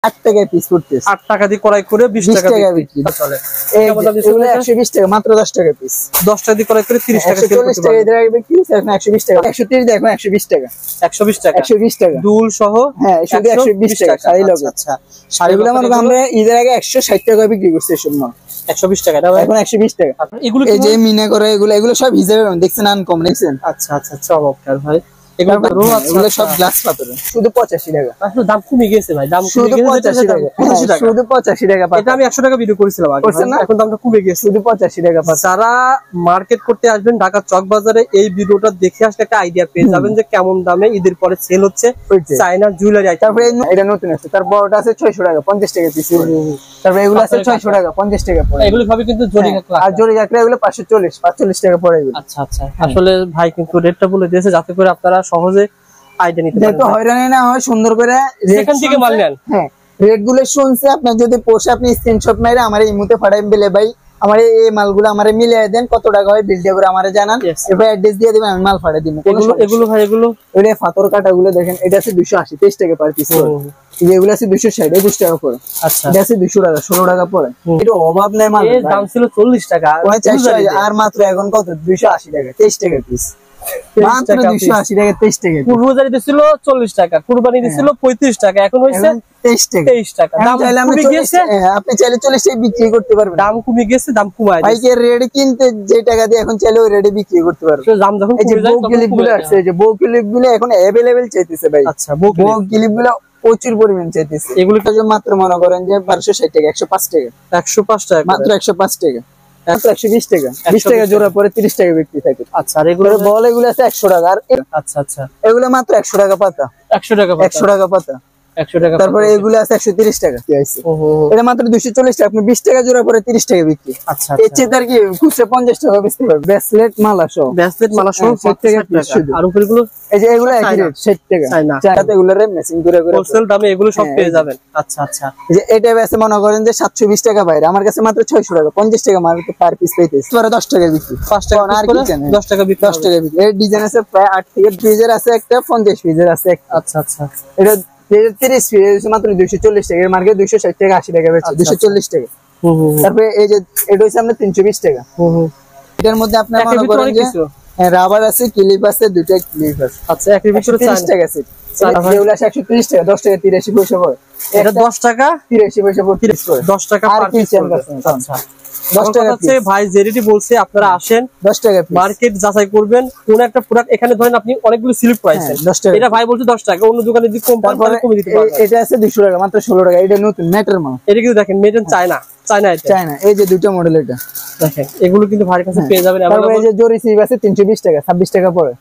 8 টাকায় পিস পড়তেছে। 8 টাকা দিয়ে ক্রয় করে 20 টাকা বিক্রি চলে। এগুলো 120 টাকা, মাত্র 10 টাকা পিস। 10 টাকা দিয়ে ক্রয় করে 30 টাকা সেল করতে পারবেন। 140 টাকা দিয়ে বিক্রি, এখন 120 টাকা। 130 দিয়ে এখন 120 টাকা। 120 টাকা। 120 টাকা দুল সহ। হ্যাঁ, শুধু 120 টাকা শাড়ি লগে। আচ্ছা, শাড়িগুলো আমরা ঈদের আগে 160 টাকা বিক্রি করছি এসব মাল। 120 টাকা এখন 120 টাকা। এগুলো এই যে মিনা করে এগুলো সব হিসাবে দেখছেন, আনকম দেখছেন। আচ্ছা আচ্ছা, চমৎকার ভাই। এগুলো সব গ্লাস পাথরের, শুধু 85 টাকা। আসলে দাম কমে গেছে ভাই, দাম শুধু 85 টাকা। শুধু 85 টাকা। এটা আমি 100 টাকা ভিডিও করেছিলাম আগে, এখন দামটা কমে গেছে, শুধু 85 টাকা। যারা মার্কেট করতে আসবেন ঢাকা চক বাজারে, এই ভিডিওটা দেখে আসলে একটা আইডিয়া পেয়ে যাবেন যে কেমন দামে ঈদের পরে সেল হচ্ছে চায়নার জুয়েলারি আইটেম। তারপরে এটা নতুন আছে, তারপর ওটা আছে 600 টাকা 50 টাকা পিস। তারপরে এগুলো আছে 600 টাকা 50 টাকা পড়ে। এগুলো ভাবে কিন্তু জরি কাকড়া, আর জরি কাকড়া এগুলো 540 টাকা পড়ে এগুলো। আচ্ছা আচ্ছা, আসলে ভাই কিন্তু রেটটা বলে দিয়েছে যাতে করে আপনারা সহজে আইডিয়া নিতে পারেন, যেহেতু হয়রানি না হয়, সুন্দর করে সেখান থেকে মাল নেন। হ্যাঁ, রেট গুলো শুনছে, আপনার যদি পোষে আপনি স্ক্রিনশট মেরে আমার এই মুহূর্তে পাঠাবেন, বলে ভাই আমার এই মালগুলো আমারে মিলিয়ে দেন, কত টাকা হয় বিল দিয়ে করে আমারে জানান, এরপর অ্যাড্রেস দিয়ে দিবেন, আমি মাল পাঠিয়ে দিব। এগুলো ভাই এগুলো ওই পাথর কাটা গুলো দেখেন, এটা আছে 280 23 টাকা পার পিস। এগুলো আছে 260 21 টাকা পড়ে। আচ্ছা, এটা আছে 200 টাকা 16 টাকা পড়ে। এটা অভাব নাই মাল, এর দাম ছিল 40 টাকা, 400 আর মাত্র এখন কত 280 টাকা 23 টাকা পিস। মাত্র 280 টাকা 23 টাকা। কুরবানি দিছিল 40 টাকা, কুরবানি দিছিল 35 টাকা, এখন হইছে 23 টাকা। দাম কমে গেছে, আপনি চাইলে 40 টাকা বিক্রি করতে পারবেন। দাম কমে গেছে, দাম কমায় বাইকের রেট কিনতে যে টাকা দিয়ে এখন চাইলে ওই রেটে বিক্রি করতে পারবেন। দাম যখন এই যে বউ ক্লিপ গুলো আছে, এই যে বউ ক্লিপ গুলো এখন अवेलेबल চাইতেছে ভাই। আচ্ছা, বউ ক্লিপ গুলো প্রচুর পরিমাণ চাইতেছে। এগুলো মাত্র মনে করেন যে 1260 টাকা 105 টাকা 105 টাকা মাত্র 105 টাকা। 120 টাকা 20 টাকা জোড়া পরে 30 টাকা বিক্রি থাকে। আচ্ছা, আর এগুলো বল এগুলো আছে 100 টাকা। আর আচ্ছা আচ্ছা, এগুলো মাত্র 100 টাকা পাতা। 100 টাকা পাতা 100 টাকা পাতা 100 টাকা। তারপরে এগুলো আছে 130 টাকা। এটা মাত্র 240 টাকা, আপনি 20 টাকা জোড়া পরে 30 টাকা বিক্রি। আচ্ছা, এর চেয়ে তার কি খুচরা 50 টাকা বেচতে পারবে। ব্রেসলেট মালা সহ 60 টাকা পিস। আর উপরগুলো এই যে এগুলো একই রেট 60 টাকা। চাইনাতে এগুলো রে মেশিং করে হোলসেল দামে এগুলো সব পেয়ে যাবেন। আচ্ছা আচ্ছা, এই যে এটা বেচে মনে করেন যে 720 টাকা বাইরে, আমার কাছে মাত্র 600 টাকা 50 টাকা মার্কেটে পার পিস পাইতেছে। পরে 10 টাকা বিক্রি, 5 টাকা আর কি জানেন 10 টাকা বিক্রি 10 টাকা বিক্রি। এই ডিজাইন আছে প্রায় 8 থেকে ফ্রিজের আছে একটা, 50 ফ্রিজের আছে একটা। আচ্ছা আচ্ছা, এটা 30 ফ্রিজ মাত্র 240 টাকা, এর মার্কেট 260 টাকা 80 টাকা বেচে 240 টাকা। তারপরে এই যে এটা হচ্ছে আমরা 320 টাকা। এটার মধ্যে আপনার মনে করেন যে রাবার আছে, ক্লিপ আছে, দুটো ক্লিপ আছে। আচ্ছা, এর ভিতরে 30 টাকা আছে। এগুলো আছে 130 টাকা, 10 টাকা 83 পয়সা পড়ে। এটা 10 টাকা 83 পয়সা পড়ে, 10 টাকা আর পার কি পিস। আচ্ছা, 10 টাকা হচ্ছে ভাই যেটি বলছে, আপনারা আসেন 10 টাকা মার্কেট যাচাই করবেন, কোন একটা প্রোডাক্ট এখানে ধরেন আপনি অনেকগুলো স্লিপ পাইছেন, এটা ভাই বলছে 10 টাকা, অন্য দোকানে যদি কম পান তাহলে কমে দিতে পারবেন। এটা আছে 200 টাকা মাত্র 16 টাকা। এটা নতুন মেটার মাল, এটা কিন্তু দেখেন মেড ইন চায়না, চায়না। এই যে দুটো মডেল, এটা দেখেন এগুলো কিন্তু ভাইয়ের কাছে পেয়ে যাবেন। তারপরে এই যে জরি সিপ আছে 320 টাকা 26 টাকা পড়ে।